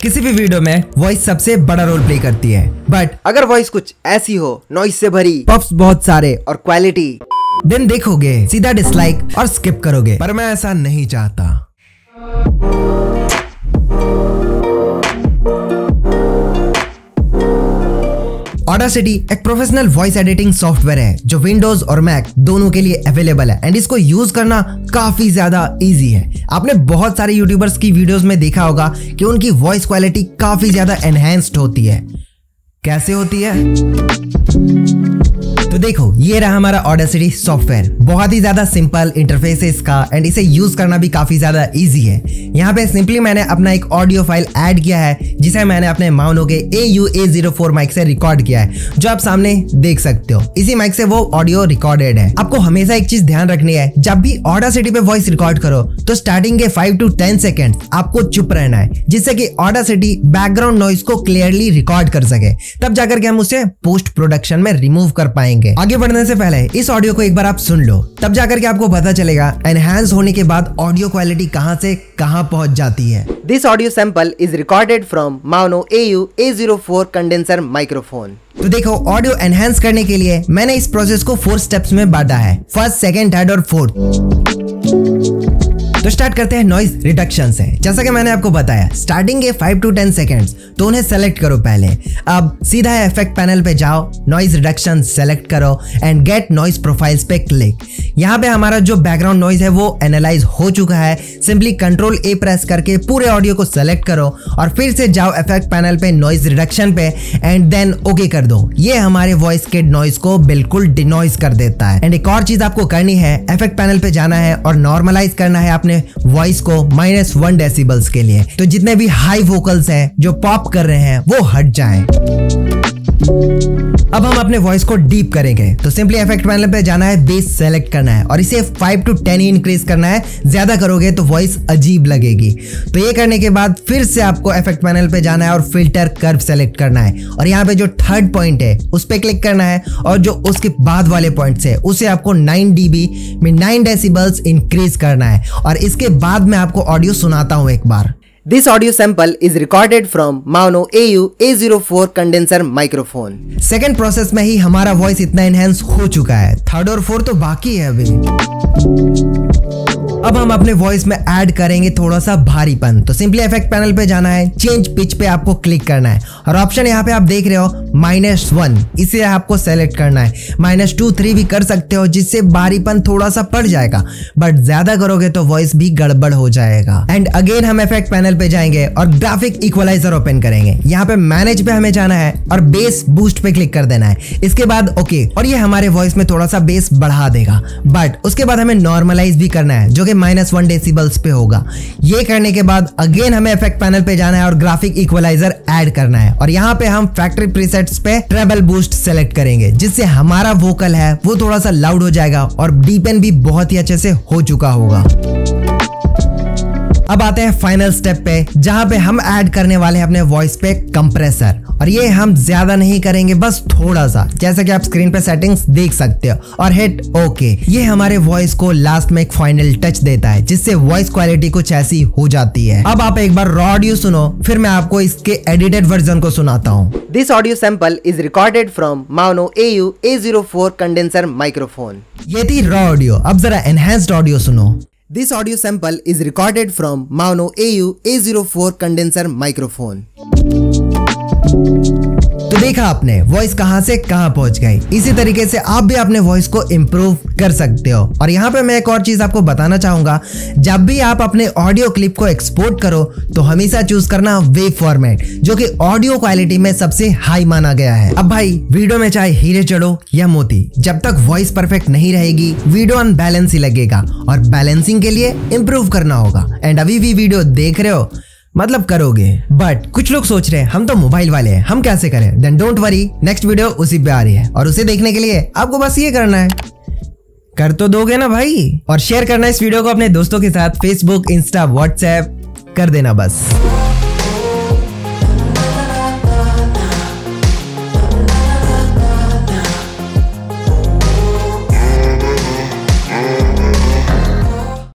किसी भी वीडियो में वॉइस सबसे बड़ा रोल प्ले करती है, बट अगर वॉइस कुछ ऐसी हो, नॉइस से भरी, पफ्स बहुत सारे और क्वालिटी, देन देखोगे सीधा डिसलाइक और स्किप करोगे। पर मैं ऐसा नहीं चाहता। ऑडासिटी एक प्रोफेशनल वॉइस एडिटिंग सॉफ्टवेयर है जो विंडोज और मैक दोनों के लिए अवेलेबल है एंड इसको यूज करना काफी ज्यादा इजी है। आपने बहुत सारे यूट्यूबर्स की वीडियोस में देखा होगा कि उनकी वॉइस क्वालिटी काफी ज्यादा एनहेंस्ड होती है। कैसे होती है? तो देखो, ये रहा हमारा ऑडासिटी सॉफ्टवेयर। बहुत ही ज्यादा सिंपल इंटरफेस है इसका एंड इसे यूज करना भी काफी ज्यादा इजी है। यहाँ पे सिंपली मैंने अपना एक ऑडियो फाइल ऐड किया है जिसे मैंने अपने माउनो के AU-A04 माइक से रिकॉर्ड किया है, जो आप सामने देख सकते हो। इसी माइक से वो ऑडियो रिकॉर्डेड है। आपको हमेशा एक चीज ध्यान रखनी है, जब भी ऑडासिटी पे वॉइस रिकॉर्ड करो तो स्टार्टिंग के 5 to 10 सेकेंड आपको चुप रहना है, जिससे कि ऑडासिटी बैकग्राउंड नॉइज को क्लियरली रिकॉर्ड कर सके। तब जाकर के हम उसे पोस्ट प्रोडक्शन में रिमूव कर पाएंगे। आगे बढ़ने से पहले इस ऑडियो को एक बार आप सुन लो, तब जाकर के आपको पता चलेगा एनहांस होने के बाद ऑडियो क्वालिटी कहां से कहां पहुंच जाती है। This audio sample is recorded from माउनो AU-A04 condenser microphone. तो देखो, ऑडियो एनहांस करने के लिए मैंने इस प्रोसेस को 4 स्टेप्स में बांटा है, फर्स्ट, सेकंड, थर्ड और फोर्थ। तो स्टार्ट करते हैं नॉइज रिडक्शन से। जैसा कि मैंने आपको बताया, स्टार्टिंग के 5 to 10 सेकेंड्स तो उन्हें सेलेक्ट करो पहले। अब सीधा इफेक्ट पैनल पे जाओ, नॉइज रिडक्शन सेलेक्ट करो एंड गेट नॉइज प्रोफाइल्स पे क्लिक। यहाँ पे हमारा जो बैकग्राउंड नॉइज है वो एनालाइज हो चुका है। सिंपली Ctrl A प्रेस करके पूरे ऑडियो को सेलेक्ट करो और फिर से जाओ इफेक्ट पैनल पे नॉइज रिडक्शन पे एंड देन ओके कर दो। ये हमारे वॉइस के नॉइज को बिल्कुल डिनॉइज कर देता है। एंड एक और चीज आपको करनी है, इफेक्ट पैनल पे जाना है और नॉर्मलाइज करना है अपने वॉइस को -1 डेसिबल्स के लिए। तो जितने भी हाई वोकल्स हैं जो पॉप कर रहे हैं वो हट जाएं। अब हम अपने वॉइस को डीप करेंगे, तो सिंपली इफेक्ट पैनल पे जाना है, बेस सेलेक्ट करना है और इसे 5 to 10 इंक्रीज करना है। ज्यादा करोगे तो वॉइस अजीब लगेगी। तो ये करने के बाद फिर से आपको इफेक्ट पैनल पे जाना है और फिल्टर कर्व सेलेक्ट करना है और यहाँ पे जो थर्ड पॉइंट है उस पे क्लिक करना है और जो उसके बाद वाले पॉइंट है उसे आपको 9 dB में 9 डेसिबल्स इंक्रीज करना है। और इसके बाद मैं आपको ऑडियो सुनाता हूँ एक बार। This audio sample is recorded from Maono AU-A04 condenser microphone. Second process में ही हमारा वॉइस इतना एनहेंस हो चुका है, थर्ड और फोर्थ तो बाकी है अभी। अब हम अपने वॉइस में ऐड करेंगे थोड़ा सा भारीपन। तो सिंपली इफेक्ट पैनल पे जाना है, चेंज पिच पे आपको क्लिक करना है और ऑप्शन यहाँ पे आप देख रहे हो -1, इसे आपको सेलेक्ट करना है। -2, 3 भी कर सकते हो, जिससे भारीपन थोड़ा सा पड़ जाएगा, बट ज्यादा करोगे तो वॉइस भी गड़बड़ हो जाएगा। एंड अगेन हम इफेक्ट पैनल पे जाएंगे और ग्राफिक इक्वलाइजर ओपन करेंगे। यहाँ पे मैनेज पे हमें जाना है और बेस बूस्ट पे क्लिक कर देना है। इसके बाद ओके, और ये हमारे वॉइस में थोड़ा सा बेस बढ़ा देगा, बट उसके बाद हमें नॉर्मलाइज भी करना है जो कि -1 डेसिबल्स पे होगा। ये करने के बाद अगेन हमें इफेक्ट पैनल पे जाना है और ग्राफिक इक्वलाइजर ऐड करना है और यहाँ पे हम फैक्ट्री प्रीसेट्स पे ट्रेबल बूस्ट सेलेक्ट करेंगे, जिससे हमारा वोकल है वो थोड़ा सा लाउड हो जाएगा और डीपन भी बहुत ही अच्छे से हो चुका होगा। अब आते हैं फाइनल स्टेप पे, जहां पे हम ऐड करने वाले हैं अपने वॉइस पे कंप्रेसर। और ये हम ज्यादा नहीं करेंगे, बस थोड़ा सा, जैसा कि आप स्क्रीन पे सेटिंग्स देख सकते हो, और हिट ओके। ये हमारे वॉइस को लास्ट में एक फाइनल टच देता है, जिससे वॉइस क्वालिटी कुछ ऐसी हो जाती है। अब आप एक बार रॉ ऑडियो सुनो, फिर मैं आपको इसके एडिटेड वर्जन को सुनाता हूँ। This audio sample is recorded from माउनो AU-A04 condenser microphone. ये थी रॉ ऑडियो। अब जरा एनहांस्ड ऑडियो सुनो। This audio sample is recorded from Maono AU-A04 condenser microphone. तो देखा आपने वॉइस कहां से कहां पहुंच गई। इसी तरीके से आप भी अपने वॉइस को इम्प्रूव कर सकते हो। और यहाँ पे मैं एक और चीज आपको बताना चाहूंगा, जब भी आप अपने ऑडियो क्लिप को एक्सपोर्ट करो तो हमेशा चूज करना वेव फॉर्मेट, जो कि ऑडियो क्वालिटी में सबसे हाई माना गया है। अब भाई, वीडियो में चाहे हीरे चढ़ो या मोती, जब तक वॉइस परफेक्ट नहीं रहेगी वीडियो अनबैलेंस ही लगेगा और बैलेंसिंग के लिए इम्प्रूव करना होगा। एंड अभी भी वीडियो देख रहे हो, मतलब करोगे, बट कुछ लोग सोच रहे हैं हम तो मोबाइल वाले हैं, हम कैसे करें? Then don't worry, next video उसी पे आ रही है और उसे देखने के लिए आपको बस ये करना है, कर तो दोगे ना भाई, और शेयर करना इस वीडियो को अपने दोस्तों के साथ, फेसबुक, इंस्टा, व्हाट्सएप कर देना बस।